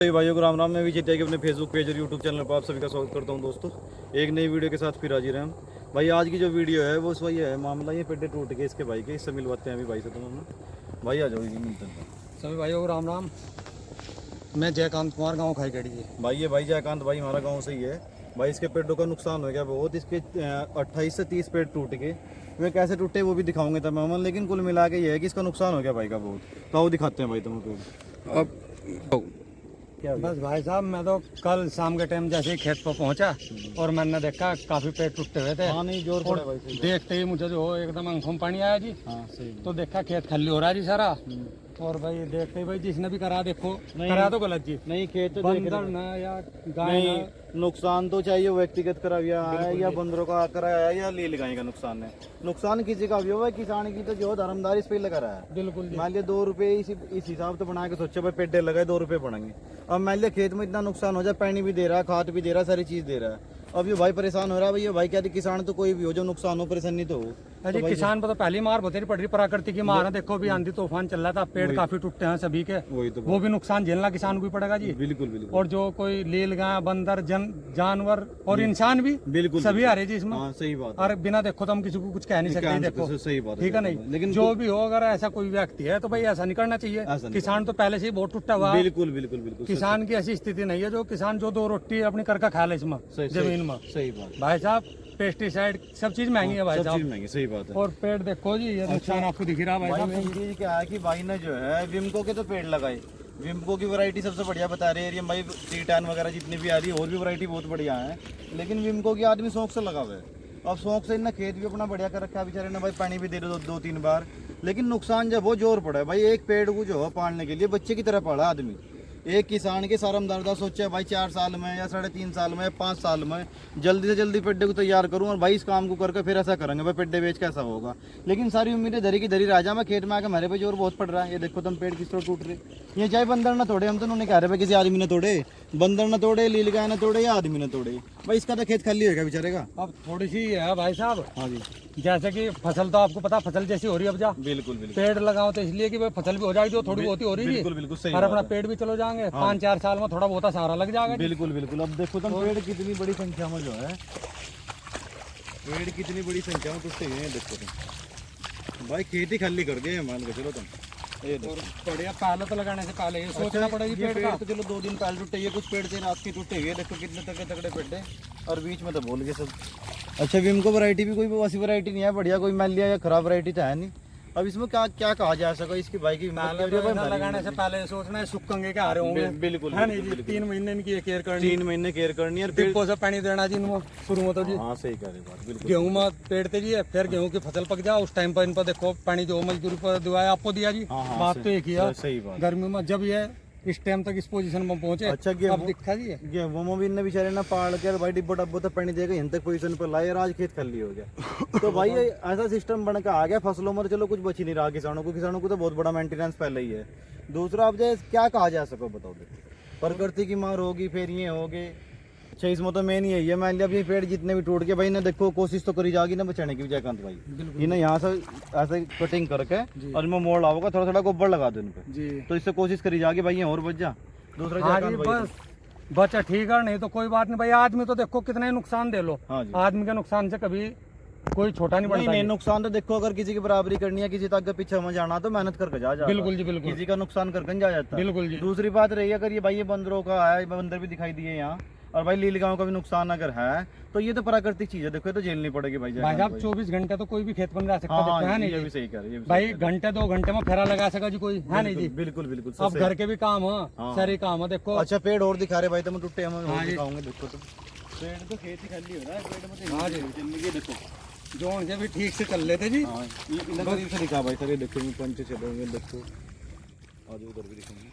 भाइयों को राम राम। मैं विजय के अपने फेसबुक पेज और यूट्यूब चैनल पर आप सभी का स्वागत करता हूं। दोस्तों एक नई वीडियो के साथ फिर हाजिर हैं हम। भाई आज की जो वीडियो है वो वही है मामला, ये पेड्डे टूट गए इसके भाई के, इससे मिलवाते हैं अभी भाई से। तुम हम भाई आ जाओ, मिलते हैं सभी भाइयों को राम राम। मैं जयकांत कुमार, गाँव खाईगढ़ी है भाई। ये भाई जयकांत भाई हमारा गाँव से ही है भाई। इसके पेड़ों का नुकसान हो गया बहुत, इसके 28 से 30 पेड़ टूट गए। वे कैसे टूटे वो भी दिखाऊंगे तमाम, लेकिन कुल मिला के ये है कि इसका नुकसान हो गया भाई का बहुत। तो वो दिखाते हैं भाई तुम्हें पेड़। अब क्या बस भाई साहब, मैं तो कल शाम के टाइम जैसे ही खेत पर पहुंचा और मैंने देखा काफी पेड़ टूटे हुए थे। हाँ नहीं जोर पड़ा भाई। देखते ही मुझे जो एकदम आंखों में पानी आया जी। हाँ सही। तो देखा खेत खाली हो रहा है जी सारा। और भाई देखते ही भाई जिसने भी करा देखो करा तो गलत जी नहीं, खेत तो बंदर ना या गाय ना। नुकसान तो चाहिए व्यक्तिगत कराया है या बंदरों का कराया है या लील गाय का नुकसान है। नुकसान किसी का भी हो, किसान की तो जो धर्मदारी इस पे लगा रहा है। बिल्कुल मान लिया 2 रुपए इस हिसाब से बना के सोचे भाई पेड्डे लगाए 2 रुपए बढ़ेंगे। अब मान लिया खेत में इतना नुकसान हो जाए, पानी भी दे रहा है, खाद भी दे रहा है, सारी चीज दे रहा है। अब ये भाई परेशान हो रहा है भाई। ये भाई कहते किसान तो कोई भी हो, जो नुकसान हो परेशानी तो हो। अरे किसान पर तो पहली मार बतेरी पड़ रही, प्रकृति की मार है। देखो भी आंधी तूफान चल रहा था, पेड़ काफी टूटे हैं सभी के। वो भी नुकसान झेलना किसान को ही पड़ेगा जी। बिल्कुल बिल्कुल। और जो कोई लील गाय बंदर जानवर और इंसान भी बिल्कुल सभी आ रहे जी इसमें। हाँ सही बात। और बिना देखो तो हम किसी को कुछ कह नहीं सकते। देखो सही बात ठीक है नहीं, लेकिन जो भी हो अगर ऐसा कोई व्यक्ति है तो भाई ऐसा नहीं करना चाहिए। किसान तो पहले से ही बहुत टूटा हुआ है। बिल्कुल बिल्कुल बिल्कुल। किसान की ऐसी स्थिति नहीं है जो किसान जो 2 रोटी अपनी करके खा ले इसमें जमीन में। सही बात भाई साहब, पेस्टिसाइड सब चीज महंगी है भाई साहब। महंगी, सही बात है। और पेड़ देखो जी, ये नुकसान आपको दिख रहा है भाई साहब। चीज क्या है कि भाई ने जो है विमको के तो पेड़ लगाए। विमको की वैरायटी सबसे बढ़िया बता रहे हैं भाई। टी10 वगैरह जितनी भी आ रही है, और भी वैरायटी बहुत बढ़िया है। लेकिन विमको की आदमी शौक से लगा हुआ है। अब शौक से इन्हें खेत भी अपना बढ़िया कर रखा है बेचारे ने भाई, पानी भी दे दो 2-3 बार। लेकिन नुकसान जब वो जोर पड़ा है भाई, एक पेड़ को जो है पालने के लिए बच्चे की तरह पाला आदमी। एक किसान के सारम दर्दा सोचा भाई 4 साल में या 3.5 साल में या 5 साल में जल्दी से जल्दी पेड्डे को तैयार करूं और भाई इस काम को करके फिर ऐसा करेंगे भाई पेड्डे बेच कैसा होगा। लेकिन सारी उम्मीदें धरी की धरी राजा में खेत में आके मेरे पे जोर बहुत पड़ रहा है। ये देखो तुम पेड़ किस तरह टूट रहे। ये चाहे बंदर ना तोड़े, हम तो उन्होंने कह रहे किसी आदमी ने तोड़े, बंदर न तोड़े, लील गाय न तोड़े या आदमी न तोड़े भाई, इसका तो खेत खाली होगा बेचारे का। अब थोड़ी सी है भाई साहब। हाँ जी। जैसे कि फसल तो आपको पता फसल जैसी हो रही है अब जा। बिल्कुल बिल्कुल। पेड़ लगाओ तो इसलिए कि भाई फसल भी हो जाएगी, जो थोड़ी बहुत ही हो रही है। बिल्कुल बिल्कुल सही। और अपना पेड़ भी चलो जाएंगे 5-4 साल में, थोड़ा बहुत सहारा लग जाएगा। बिल्कुल बिल्कुल। अब देखो तुम पेड़ कितनी बड़ी संख्या में जो है, पेड़ कितनी बड़ी संख्या में टूटे हुए हैं। देखो तुम भाई खेती खाली कर दिए मान के चलो तुम। ये बढ़िया पहले तो लगाने से पहले ये सोचना पड़ेगी पेड़ का। तो चलो 2 दिन पहले टूटे, ये कुछ पेड़ थे रात के टूटे हुए। देखो कितने तगड़े तगड़े पेड़ है और बीच में तो बोल गए सब। अच्छा विमको वैरायटी भी कोई वैसी वैरायटी नहीं है बढ़िया, कोई मान लिया या खराब वैरायटी तो है नहीं। अब इसमें क्या क्या कहा जा सका इसकी भाई की लगाने से पहले सोचना है सूखेंगे क्या आ रहे होंगे। बिल्कुल है नहीं जी, 3 महीने इनकी केयर करनी, 3 महीने केयर करनी है। डिब्बों से पानी देना जी इनको शुरू में तो जी। हाँ सही कह रहे बात बिल्कुल। गेहूं में पेड़ते जी, फिर गेहूं की फसल पक जाओ उस टाइम पर इन पर देखो पानी जो मजदूरी पर दुआया आपको दिया जी। बात तो एक ही है। सही बात। गर्मी में जब ये इस टाइम तक इस पोजीशन में पहुंचे। अच्छा अब दिखा जी गेहूं में भी बेचारे ना पाड़ के भाई डिब्बो डब्बो तक पानी देगा, इन तक पोजीशन पर लाए, आज खेत खाली हो गया। तो भाई ऐसा सिस्टम बन के आ गया फसलों में। तो चलो कुछ बच ही नहीं रहा किसानों को तो बहुत बड़ा मेंटेनेंस पहले ही है। दूसरा अब जैसे क्या कहा जा सको बताओ, प्रकृति की मार होगी फिर ये होगी। अच्छा इसमें तो मेन यही है, मान लिया ये पेड़ जितने भी टूट के भाई ना देखो कोशिश तो करी जाएगी ना बचाने की जयकांत भाई। ये ना यहाँ से ऐसे कटिंग करके और मैं मोड़ लाऊंगा, थोड़ा थोड़ा गोबर लगा दो इन पे, तो इससे कोशिश करी जाएगी भाई ये और बच जा। दूसरा बस बचा ठीक है, नहीं तो कोई बात नहीं भाई। आदमी तो देखो कितना ही नुकसान दे लो, आदमी के नुकसान से कभी कोई छोटा नहीं बनता। नहीं नुकसान तो देखो अगर किसी की बराबरी करनी है, किसी तक के पीछे में जाना तो मेहनत करके जा। बिल्कुल जी बिल्कुल। किसी का नुकसान करके जा जाता है। बिल्कुल जी। दूसरी बात रही अगर ये भाई ये बंदरों का है, बंदर भी दिखाई दिए यहाँ, और भाई लील गांव का भी नुकसान अगर है तो ये तो प्राकृतिक चीज है। देखो ये तो झेलनी पड़ेगी भाई। साहब 24 घंटे तो कोई भी खेत में रह सकता है नहीं। ये भी सही कर भाई घंटे 2 घंटे में फेरा लगा सका जी कोई, है नहीं जी। बिल्कुल बिल्कुल। अब घर के भी काम है, सारे काम है देखो। अच्छा पेड़ और दिखा रहे भाई, तो टूटे हम दिखाऊंगे। देखो तो पेड़ तो खेती खाली हो रहा है, पेड़ में हाँ जी देखो जो उनसे भी ठीक से चल लेते जी। करीब से दिखा भाई सर, ये देखो पंच चलेंगे। देखो आज उधर भी दिखेंगे।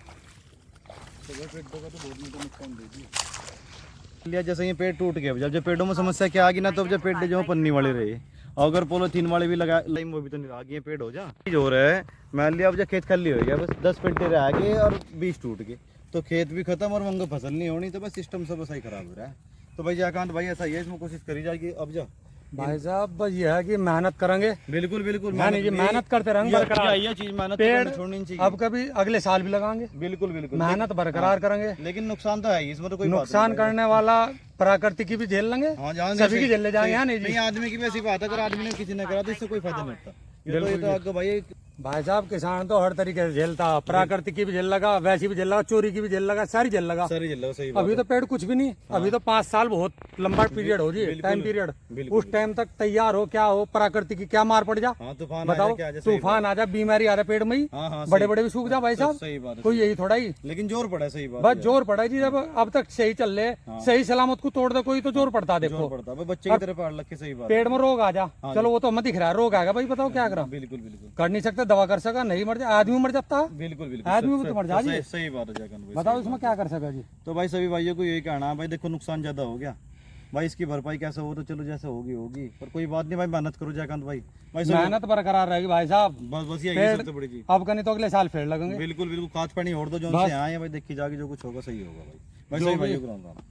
पेड़ों का तो बहुत नुकसान दे दिया। जैसे ये पेड़ टूट गया, जब पेड़ों में समस्या क्या आ गई ना, तो जब पेड़ जो पन्नी वाले रहे और अगर पॉलीथीन वाले भी लगा लाइन वो भी तो नहीं आ गए, पेड़ हो जा हो रहा है। मान लिया अब जब खेत खाली हो गया, बस 10 पेड़ रह गए और 20 टूट गए, तो खेत भी खत्म और मंगो फसल नहीं होनी, तो बस सिस्टम सब सही खराब हो रहा है। तो भाई जयकांत भाई ऐसा ही है, इसमें कोशिश करी जाएगी अब जा भाई साहब बस ये है कि मेहनत करेंगे, बिल्कुल बिल्कुल यानी कि मेहनत करते रहेंगे बरकरार। ये चीज मेहनत पेड़ तो छोड़नी नहीं चाहिए। अब कभी अगले साल भी लगाएंगे, बिल्कुल बिल्कुल मेहनत बरकरार करेंगे। लेकिन नुकसान तो है ही, इसमें तो कोई बात नुकसान करने वाला प्रकृति की भी झेल लेंगे, हाँ, जहाँ सभी की झेल ले जाएंगे। नहीं जी नहीं, आदमी की भी ऐसी बात है, अगर आदमी ने किसी ने करा तो इससे कोई फायदा नहीं होता। ये तो आगे भाई भाई साहब किसान तो हर तरीके से झेलता, प्रकृति की भी झेल लगा, वैसी भी झेल लगा, चोरी की भी झेल लगा, सारी झेल लगा। सही जिला सही बात अभी तो पेड़ कुछ भी नहीं, अभी तो 5 साल बहुत लंबा पीरियड हो जी, टाइम पीरियड। बिल्कुल। उस टाइम तक तैयार हो, क्या हो, प्रकृति की क्या मार पड़ जा, हाँ, तूफान बताओ, तूफान आ जा, बीमारी आ जा पेड़ में ही, हाँ, हाँ, बड़े बड़े भी सूख जा भाई साहब, सही बात है। कोई यही थोड़ा ही, लेकिन जोर पड़ा है, सही बात बस जोर पड़ा है जी। जब अब तक सही चल रहे, सही सलामत को तोड़ दे कोई तो जोर पड़ता, देखो जोर पड़ता है, बच्चे की तरह पाड़ लग के, सही बात है। पेड़ में रोग आ जा, चलो वो तो मत दिख रहा है, रोग आएगा भाई, बताओ क्या करा, बिल्कुल बिल्कुल कर नहीं सकते, दवा कर सका नहीं, मर जाए आदमी, मर जाता है बिल्कुल बिल्कुल आदमी भी तो मर जा जी। सही बात है जयकांत भाई। बताओ इसमें क्या कर सका जी। तो भाई सभी भाइयों को यही कहना है भाई, देखो नुकसान ज्यादा हो गया भाई, इसकी भरपाई कैसे हो तो चलो जैसे होगी होगी, पर कोई बात नहीं भाई, मेहनत करो जयकांत भाई। भाई मेहनत बरकरार रहेगी भाई साहब, बस यही है सबसे बड़ी चीज। अब कहीं तो अगले साल फिर लगेंगे। बिल्कुल बिल्कुल, खाद पानी और दो जो से आए हैं भाई, देखी जाके जो कुछ होगा सही होगा भाई। भाई सभी भाइयों को राम राम।